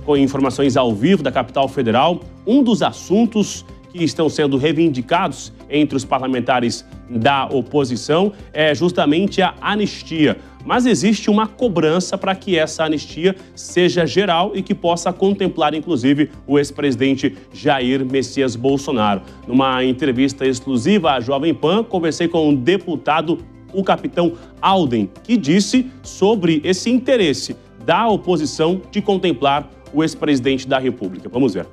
com informações ao vivo da capital federal. Um dos assuntos que estão sendo reivindicados entre os parlamentares da oposição é justamente a anistia. Mas existe uma cobrança para que essa anistia seja geral e que possa contemplar, inclusive, o ex-presidente Jair Messias Bolsonaro. Numa entrevista exclusiva à Jovem Pan, conversei com o deputado, o capitão Alden, que disse sobre esse interesse da oposição de contemplar o ex-presidente da República. Vamos ver.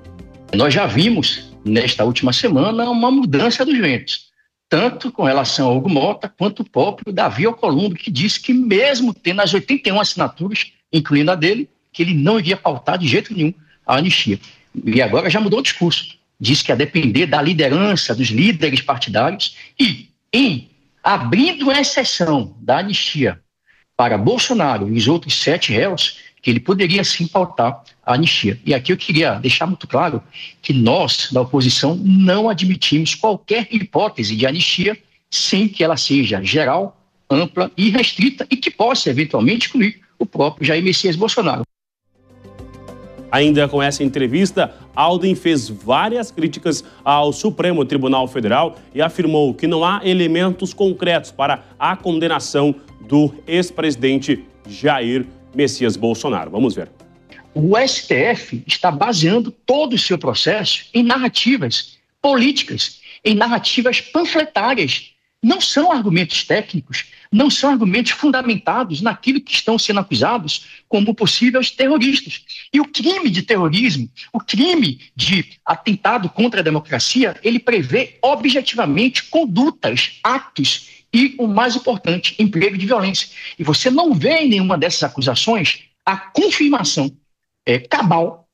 Nós já vimos, nesta última semana, uma mudança dos ventos, tanto com relação ao Hugo Mota, quanto o próprio Davi Alcolumbre, que disse que mesmo tendo as 81 assinaturas, incluindo a dele, que ele não iria pautar de jeito nenhum a anistia. E agora já mudou o discurso. Disse que ia depender da liderança dos líderes partidários e, em abrindo a exceção da anistia para Bolsonaro e os outros 7 réus, que ele poderia sim pautar a anistia. E aqui eu queria deixar muito claro que nós, da oposição, não admitimos qualquer hipótese de anistia sem que ela seja geral, ampla e restrita e que possa, eventualmente, incluir o próprio Jair Messias Bolsonaro. Ainda com essa entrevista, Alden fez várias críticas ao Supremo Tribunal Federal e afirmou que não há elementos concretos para a condenação do ex-presidente Jair Messias Bolsonaro. Vamos ver. O STF está baseando todo o seu processo em narrativas políticas, em narrativas panfletárias. Não são argumentos técnicos, não são argumentos fundamentados naquilo que estão sendo acusados como possíveis terroristas. E o crime de terrorismo, o crime de atentado contra a democracia, ele prevê objetivamente condutas, atos e, o mais importante, emprego de violência. E você não vê em nenhuma dessas acusações a confirmação cabal,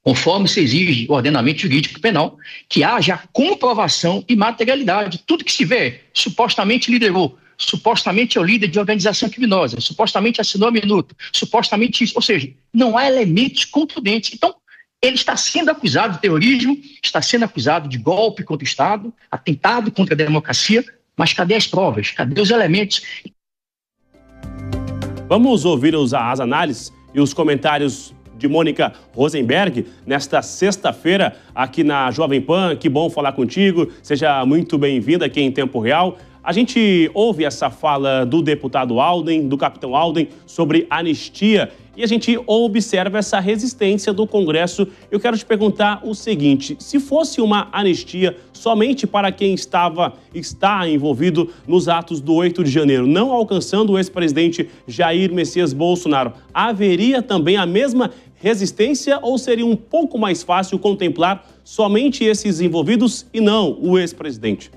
conforme se exige o ordenamento jurídico penal, que haja comprovação e materialidade. Tudo que se vê, supostamente liderou, supostamente é o líder de organização criminosa, supostamente assinou a minuta, supostamente isso. Ou seja, não há elementos contundentes. Então, ele está sendo acusado de terrorismo, está sendo acusado de golpe contra o Estado, atentado contra a democracia, mas cadê as provas? Cadê os elementos? Vamos ouvir as análises e os comentários de Mônica Rosenberg nesta sexta-feira aqui na Jovem Pan. Que bom falar contigo, seja muito bem-vinda aqui em Tempo Real. A gente ouve essa fala do deputado Alden, do capitão Alden, sobre anistia e a gente observa essa resistência do Congresso. Eu quero te perguntar o seguinte: se fosse uma anistia somente para quem está envolvido nos atos do 8 de janeiro, não alcançando o ex-presidente Jair Messias Bolsonaro, haveria também a mesma resistência ou seria um pouco mais fácil contemplar somente esses envolvidos e não o ex-presidente?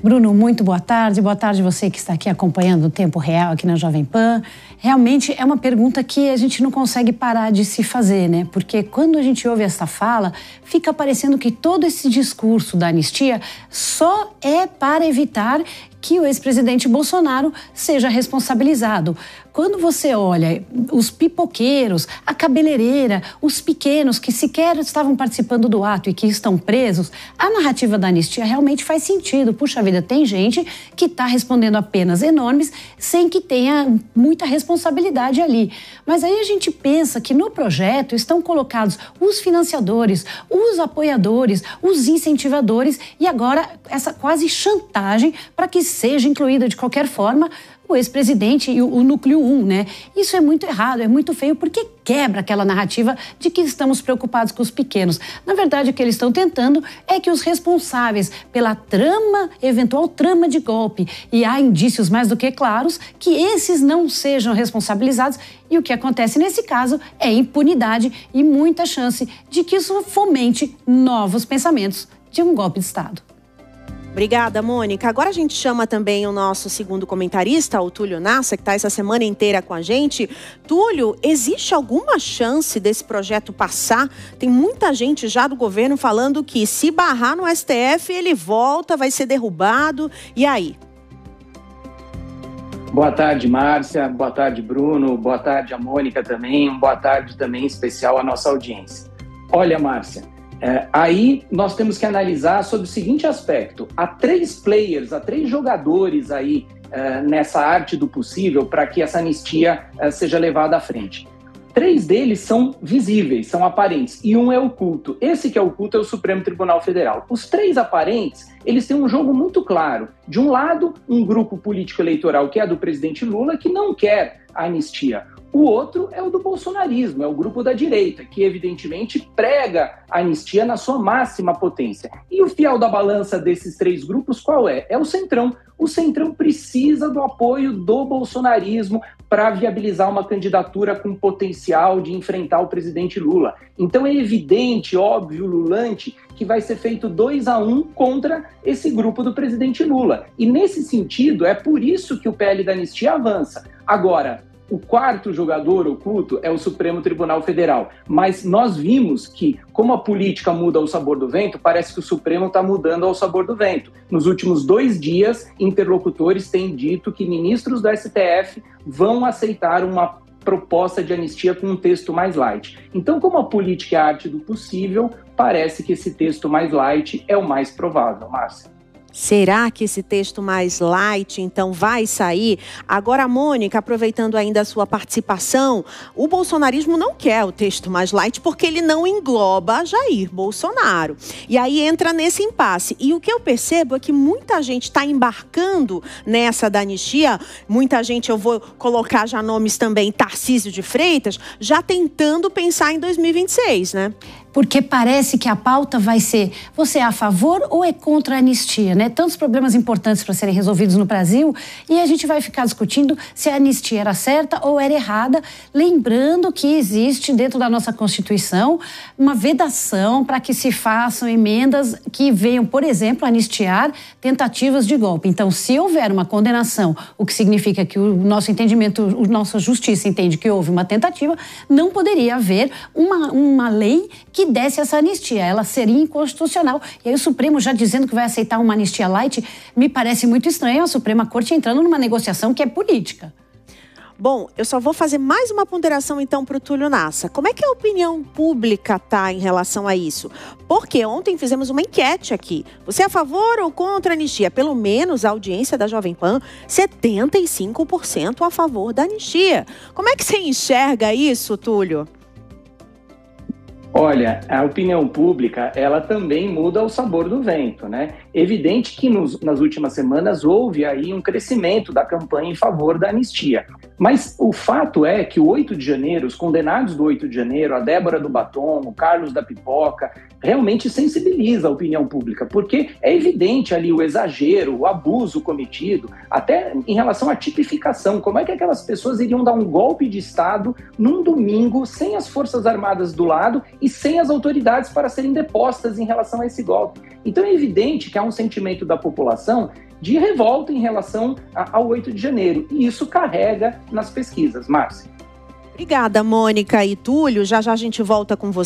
Bruno, muito boa tarde você que está aqui acompanhando o Tempo Real aqui na Jovem Pan. Realmente é uma pergunta que a gente não consegue parar de se fazer, né? Porque quando a gente ouve essa fala, fica parecendo que todo esse discurso da anistia só é para evitar que o ex-presidente Bolsonaro seja responsabilizado. Quando você olha os pipoqueiros, a cabeleireira, os pequenos que sequer estavam participando do ato e que estão presos, a narrativa da anistia realmente faz sentido. Puxa vida, tem gente que está respondendo a penas enormes sem que tenha muita responsabilidade ali. Mas aí a gente pensa que no projeto estão colocados os financiadores, os apoiadores, os incentivadores e agora essa quase chantagem para que seja incluída de qualquer forma o ex-presidente e o núcleo 1, né? Isso é muito errado, é muito feio, porque quebra aquela narrativa de que estamos preocupados com os pequenos. Na verdade, o que eles estão tentando é que os responsáveis pela eventual trama de golpe, e há indícios mais do que claros, que esses não sejam responsabilizados, e o que acontece nesse caso é impunidade e muita chance de que isso fomente novos pensamentos de um golpe de Estado. Obrigada, Mônica. Agora a gente chama também o nosso segundo comentarista, o Túlio Nassa, que está essa semana inteira com a gente. Túlio, existe alguma chance desse projeto passar? Tem muita gente já do governo falando que se barrar no STF, ele volta, vai ser derrubado. E aí? Boa tarde, Márcia. Boa tarde, Bruno. Boa tarde, a Mônica também. Boa tarde também especial à nossa audiência. Olha, Márcia, aí nós temos que analisar sobre o seguinte aspecto: há 3 players, há 3 jogadores aí nessa arte do possível para que essa anistia seja levada à frente. 3 deles são visíveis, são aparentes, e um é oculto. Esse que é oculto é o Supremo Tribunal Federal. Os 3 aparentes, eles têm um jogo muito claro. De um lado, um grupo político eleitoral, que é do presidente Lula, que não quer a anistia. O outro é o do bolsonarismo, é o grupo da direita, que evidentemente prega a anistia na sua máxima potência. E o fiel da balança desses 3 grupos qual é? É o Centrão. O Centrão precisa do apoio do bolsonarismo para viabilizar uma candidatura com potencial de enfrentar o presidente Lula. Então é evidente, óbvio, lulante, que vai ser feito 2-1 contra esse grupo do presidente Lula. E nesse sentido, é por isso que o PL da anistia avança. Agora, o 4º jogador oculto é o Supremo Tribunal Federal. Mas nós vimos que, como a política muda ao sabor do vento, parece que o Supremo está mudando ao sabor do vento. Nos últimos 2 dias, interlocutores têm dito que ministros do STF vão aceitar uma proposta de anistia com um texto mais light. Então, como a política é a arte do possível, parece que esse texto mais light é o mais provável, Márcia. Será que esse texto mais light, então, vai sair? Agora, Mônica, aproveitando ainda a sua participação, o bolsonarismo não quer o texto mais light porque ele não engloba Jair Bolsonaro. E aí entra nesse impasse. E o que eu percebo é que muita gente está embarcando nessa da anistia, muita gente, eu vou colocar já nomes também, Tarcísio de Freitas, já tentando pensar em 2026, né? Porque parece que a pauta vai ser, você é a favor ou é contra a anistia, né? Tantos problemas importantes para serem resolvidos no Brasil e a gente vai ficar discutindo se a anistia era certa ou era errada, lembrando que existe dentro da nossa Constituição uma vedação para que se façam emendas que venham, por exemplo, anistiar tentativas de golpe. Então, se houver uma condenação, o que significa que o nosso entendimento, a nossa justiça entende que houve uma tentativa, não poderia haver uma lei que desse essa anistia, ela seria inconstitucional. E aí o Supremo já dizendo que vai aceitar uma anistia light, me parece muito estranho a Suprema Corte entrando numa negociação que é política. Bom, eu só vou fazer mais uma ponderação então para o Túlio Nassa. Como é que a opinião pública está em relação a isso? Porque ontem fizemos uma enquete aqui. Você é a favor ou contra a anistia? Pelo menos a audiência da Jovem Pan, 75% a favor da anistia. Como é que você enxerga isso, Túlio? Olha, a opinião pública, ela também muda o sabor do vento, né? Evidente que nas últimas semanas houve aí um crescimento da campanha em favor da anistia. Mas o fato é que o 8 de janeiro, os condenados do 8 de janeiro, a Débora do Batom, o Carlos da Pipoca, realmente sensibiliza a opinião pública, porque é evidente ali o exagero, o abuso cometido, até em relação à tipificação. Como é que aquelas pessoas iriam dar um golpe de Estado num domingo, sem as Forças Armadas do lado e sem as autoridades para serem depostas em relação a esse golpe? Então é evidente que há um sentimento da população de revolta em relação ao 8 de janeiro. E isso carrega nas pesquisas, Márcia. Obrigada, Mônica e Túlio. Já já a gente volta com você.